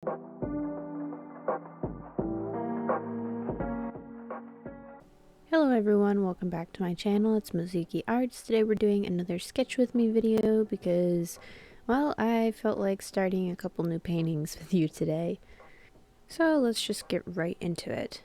Hello everyone, welcome back to my channel. It's Mizuki Arts. Today we're doing another sketch with me video because, well, I felt like starting a couple new paintings with you today. So let's just get right into it.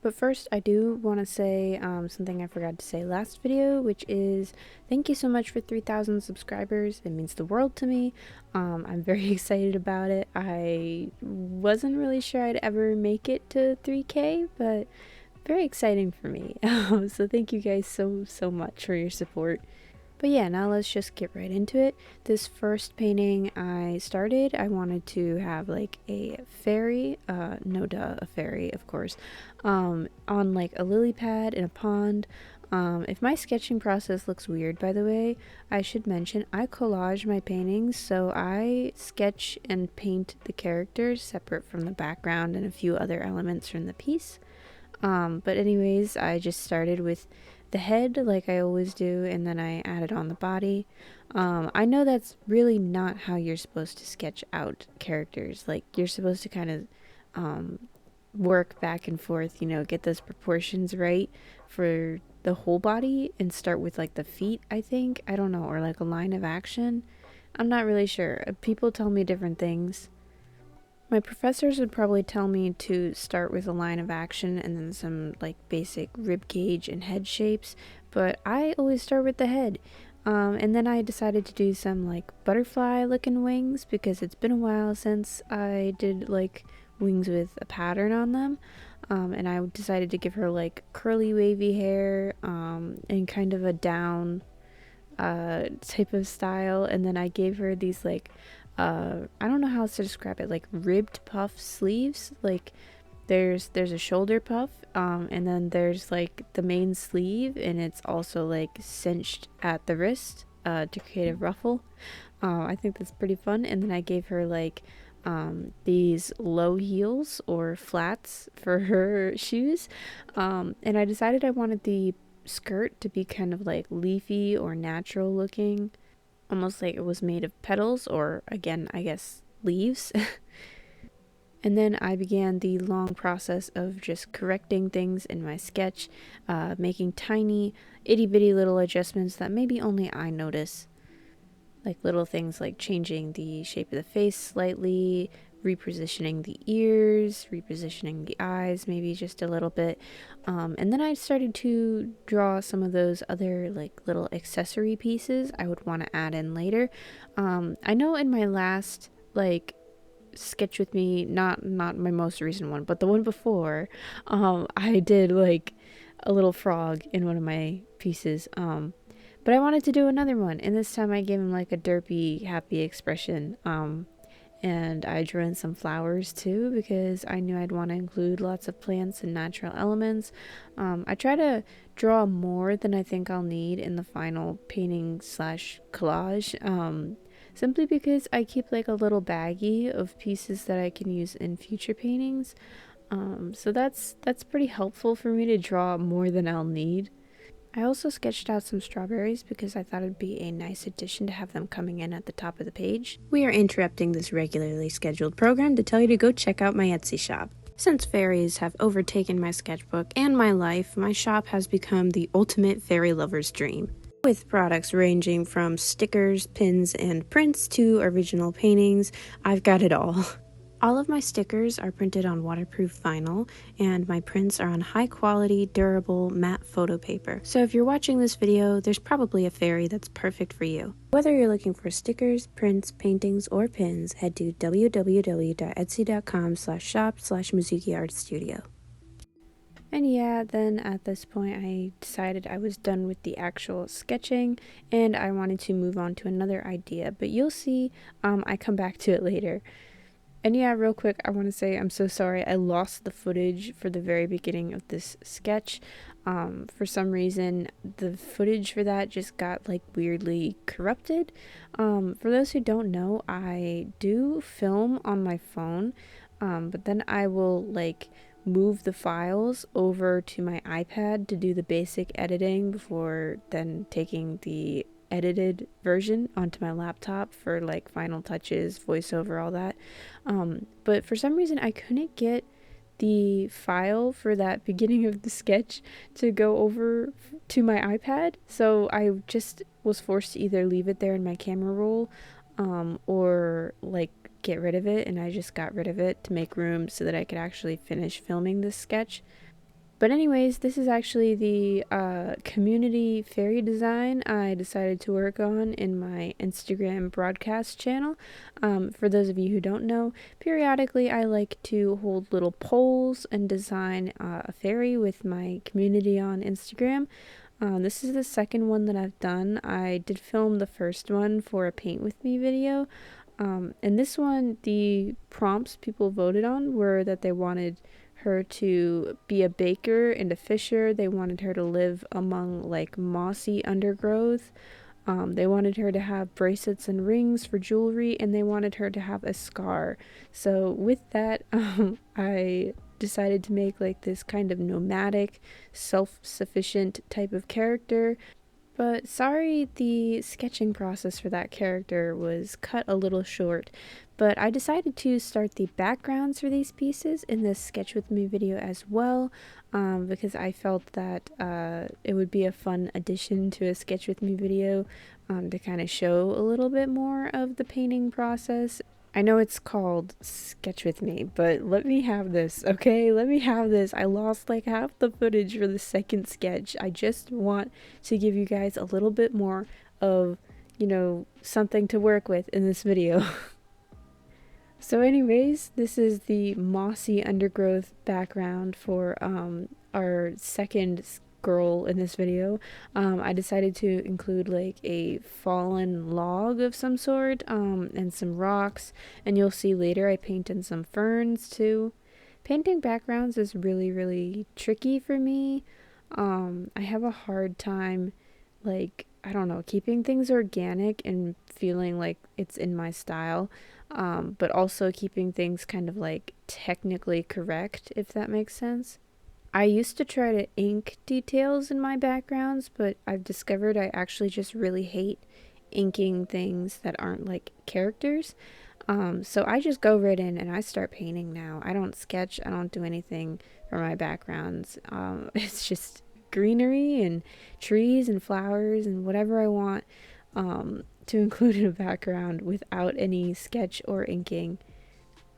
But first, I do want to say something I forgot to say last video, which is thank you so much for 3,000 subscribers. It means the world to me. I'm very excited about it. I wasn't really sure I'd ever make it to 3K, but very exciting for me. So thank you guys so much for your support. But yeah, now let's just get right into it. This first painting I started, I wanted to have like a fairy, a fairy, of course, on like a lily pad in a pond. If my sketching process looks weird, by the way, I should mention I collage my paintings, so I sketch and paint the characters separate from the background and a few other elements from the piece. But anyways, I just started with the head like I always do, and then I added on the body. I know that's really not how you're supposed to sketch out characters. Like, you're supposed to kind of work back and forth, you know, get those proportions right for the whole body and start with like the feet, I think. I don't know, or like a line of action. I'm not really sure. People tell me different things. My professors would probably tell me to start with a line of action and then some like basic rib cage and head shapes, but I always start with the head. And then I decided to do some like butterfly looking wings because it's been a while since I did like wings with a pattern on them. And I decided to give her like curly wavy hair and kind of a down type of style, and then I gave her these like I don't know how else to describe it, like ribbed puff sleeves. Like there's a shoulder puff, and then there's like the main sleeve, and it's also like cinched at the wrist to create a ruffle. I think that's pretty fun. And then I gave her like these low heels or flats for her shoes, and I decided I wanted the skirt to be kind of like leafy or natural looking, almost like it was made of petals or, again, I guess leaves. And then I began the long process of just correcting things in my sketch, making tiny itty bitty little adjustments that maybe only I notice. Like little things like changing the shape of the face slightly, repositioning the ears, repositioning the eyes maybe just a little bit. And then I started to draw some of those other like little accessory pieces I would want to add in later. I know in my last like sketch with me, not my most recent one, but the one before, I did like a little frog in one of my pieces. But I wanted to do another one, and this time I gave him like a derpy, happy expression. And I drew in some flowers too because I knew I'd want to include lots of plants and natural elements. I try to draw more than I think I'll need in the final painting slash collage, simply because I keep like a little baggie of pieces that I can use in future paintings. So that's pretty helpful for me to draw more than I'll need. I also sketched out some strawberries because I thought it'd be a nice addition to have them coming in at the top of the page. We are interrupting this regularly scheduled program to tell you to go check out my Etsy shop. Since fairies have overtaken my sketchbook and my life, my shop has become the ultimate fairy lover's dream. With products ranging from stickers, pins, and prints to original paintings, I've got it all. All of my stickers are printed on waterproof vinyl, and my prints are on high-quality, durable, matte photo paper. So if you're watching this video, there's probably a fairy that's perfect for you. Whether you're looking for stickers, prints, paintings, or pins, head to www.etsy.com/shop/MizukiArtStudio. And yeah, then at this point I decided I was done with the actual sketching and I wanted to move on to another idea, but you'll see I come back to it later. And yeah, real quick, I want to say I'm so sorry. I lost the footage for the very beginning of this sketch. For some reason, the footage for that just got like weirdly corrupted. For those who don't know, I do film on my phone, but then I will like move the files over to my iPad to do the basic editing before then taking the edited version onto my laptop for like final touches, voiceover, all that. But for some reason I couldn't get the file for that beginning of the sketch to go over to my iPad, so I just was forced to either leave it there in my camera roll, or like get rid of it, and I just got rid of it to make room so that I could actually finish filming this sketch. But anyways, this is actually the community fairy design I decided to work on in my Instagram broadcast channel. For those of you who don't know, periodically I like to hold little polls and design a fairy with my community on Instagram. This is the second one that I've done. I did film the first one for a Paint With Me video. And this one, the prompts people voted on were that they wanted her to be a baker and a fisher. They wanted her to live among like mossy undergrowth. They wanted her to have bracelets and rings for jewelry, and they wanted her to have a scar. So with that, I decided to make like this kind of nomadic, self-sufficient type of character. But sorry, the sketching process for that character was cut a little short. But I decided to start the backgrounds for these pieces in this Sketch With Me video as well, because I felt that it would be a fun addition to a Sketch With Me video, to kind of show a little bit more of the painting process. I know it's called Sketch With Me, but let me have this, okay? Let me have this. I lost like half the footage for the second sketch. I just want to give you guys a little bit more of, you know, something to work with in this video. So anyways, this is the mossy undergrowth background for our second girl in this video. I decided to include like a fallen log of some sort, and some rocks, and you'll see later I painted some ferns too. Painting backgrounds is really tricky for me. I have a hard time, like, I don't know, keeping things organic and feeling like it's in my style, but also keeping things kind of like technically correct, if that makes sense. I used to try to ink details in my backgrounds, but I've discovered I actually just really hate inking things that aren't like characters. So I just go right in and I start painting now. I don't sketch, I don't do anything for my backgrounds. It's just greenery and trees and flowers and whatever I want to include in a background without any sketch or inking.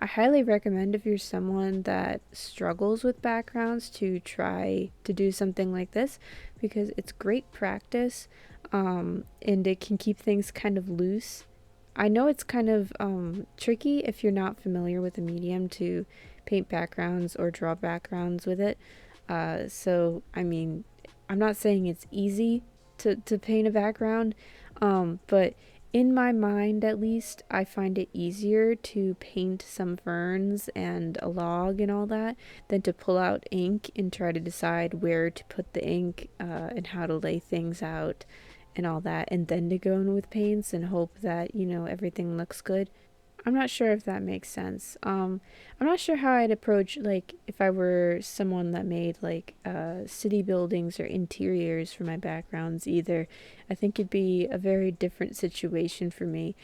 I highly recommend, if you're someone that struggles with backgrounds, to try to do something like this, because it's great practice, and it can keep things kind of loose. I know it's kind of tricky if you're not familiar with the medium to paint backgrounds or draw backgrounds with it. So, I mean, I'm not saying it's easy to paint a background, but in my mind, at least, I find it easier to paint some ferns and a log and all that than to pull out ink and try to decide where to put the ink, and how to lay things out and all that, and then to go in with paints and hope that, you know, everything looks good. I'm not sure if that makes sense. I'm not sure how I'd approach, like, if I were someone that made, like, city buildings or interiors for my backgrounds either. I think it'd be a very different situation for me.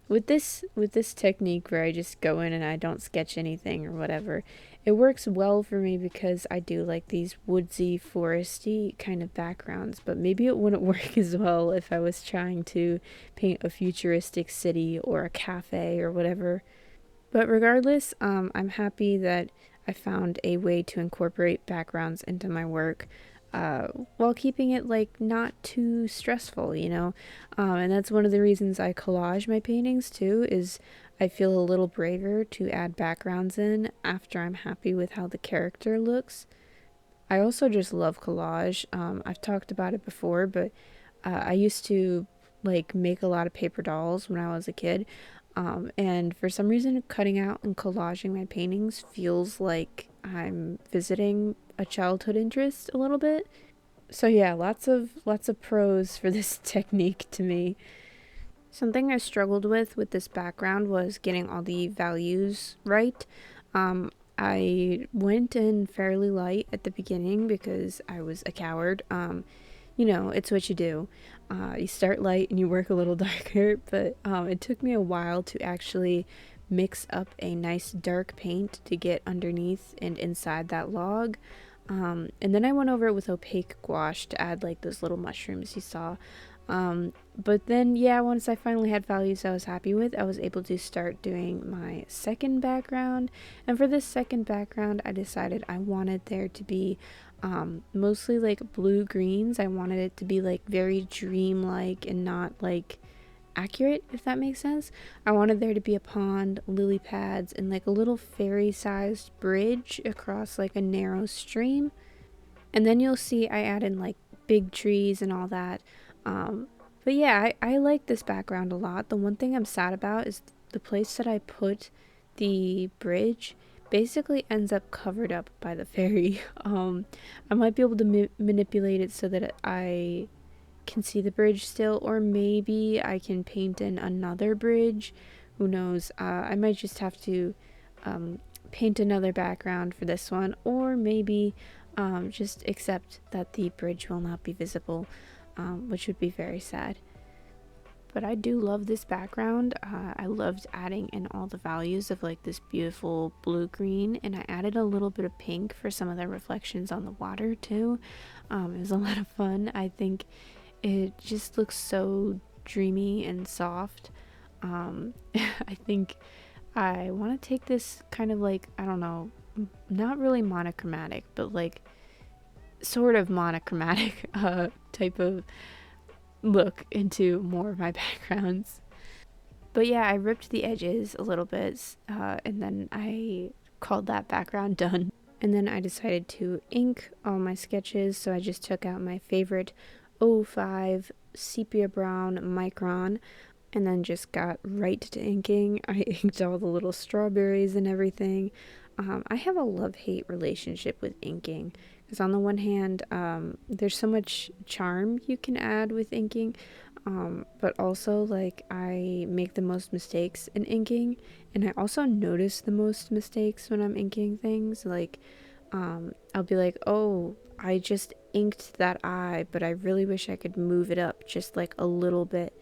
With this technique where I just go in and I don't sketch anything or whatever, it works well for me because I do like these woodsy, foresty kind of backgrounds, but maybe it wouldn't work as well if I was trying to paint a futuristic city or a cafe or whatever. But regardless, I'm happy that I found a way to incorporate backgrounds into my work, while keeping it like not too stressful, you know. And that's one of the reasons I collage my paintings too, is I feel a little braver to add backgrounds in after I'm happy with how the character looks. I also just love collage. I've talked about it before, but I used to like make a lot of paper dolls when I was a kid. And for some reason, cutting out and collaging my paintings feels like I'm visiting a childhood interest a little bit. So yeah, lots of pros for this technique to me. Something I struggled with this background was getting all the values right. I went in fairly light at the beginning because I was a coward. you know, it's what you do. You start light and you work a little darker, but it took me a while to actually mix up a nice dark paint to get underneath and inside that log. And then I went over it with opaque gouache to add like those little mushrooms you saw. But then, yeah, once I finally had values I was happy with, I was able to start doing my second background. And for this second background, I decided I wanted there to be mostly like blue greens. I wanted it to be like very dreamlike and not like accurate, if that makes sense. I wanted there to be a pond, lily pads, and like a little fairy sized bridge across like a narrow stream. And then you'll see I added like big trees and all that. But yeah, I like this background a lot. The one thing I'm sad about is the place that I put the bridge basically ends up covered up by the fairy. I might be able to manipulate it so that I can see the bridge still, or maybe I can paint in another bridge. Who knows? I might just have to paint another background for this one, or maybe just accept that the bridge will not be visible, which would be very sad. But I do love this background. I loved adding in all the values of like this beautiful blue green, and I added a little bit of pink for some of the reflections on the water too. It was a lot of fun. I think it just looks so dreamy and soft. I think I want to take this kind of like, I don't know, not really monochromatic, but like sort of monochromatic type of look into more of my backgrounds. But yeah, I ripped the edges a little bit, and then I called that background done. And then I decided to ink all my sketches, so I just took out my favorite 05 sepia brown micron and then just got right to inking. I inked all the little strawberries and everything. I have a love-hate relationship with inking, because on the one hand, there's so much charm you can add with inking, but also like I make the most mistakes in inking, and I also notice the most mistakes when I'm inking things. Like I'll be like, oh, I just inked that eye, but I really wish I could move it up just like a little bit.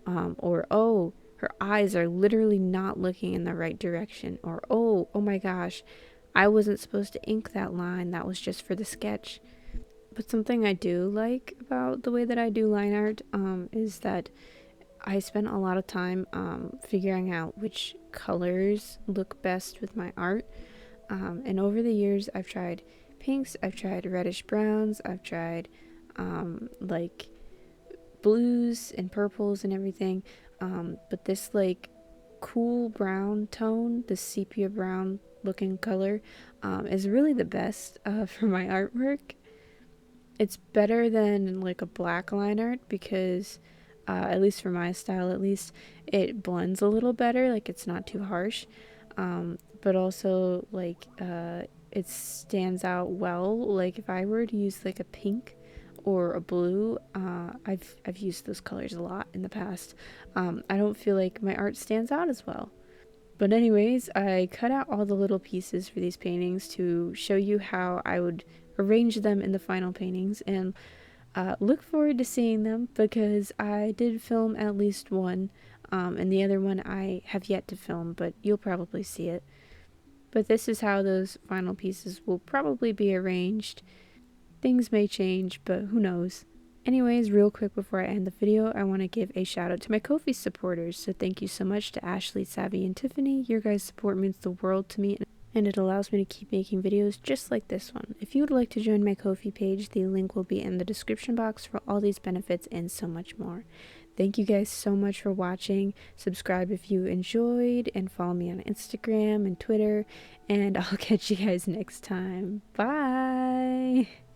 Or, oh, her eyes are literally not looking in the right direction. Or, oh my gosh, I wasn't supposed to ink that line. That was just for the sketch. But something I do like about the way that I do line art is that I spent a lot of time figuring out which colors look best with my art. And over the years, I've tried pinks, I've tried reddish browns, I've tried like blues and purples and everything. But this like cool brown tone, this sepia brown looking color, is really the best for my artwork. It's better than like a black line art because at least for my style, at least it blends a little better, like it's not too harsh. But also like it stands out well. Like if I were to use like a pink or a blue, I've used those colors a lot in the past. I don't feel like my art stands out as well. But anyways, I cut out all the little pieces for these paintings to show you how I would arrange them in the final paintings, and look forward to seeing them because I did film at least one, and the other one I have yet to film, but you'll probably see it. But this is how those final pieces will probably be arranged. Things may change, but who knows. Anyways, real quick before I end the video, I want to give a shout out to my Ko-fi supporters. So thank you so much to Ashley, Savvy, and Tiffany. Your guys' support means the world to me, and it allows me to keep making videos just like this one. If you would like to join my Ko-fi page, the link will be in the description box for all these benefits and so much more. Thank you guys so much for watching. Subscribe if you enjoyed, and follow me on Instagram and Twitter, and I'll catch you guys next time. Bye!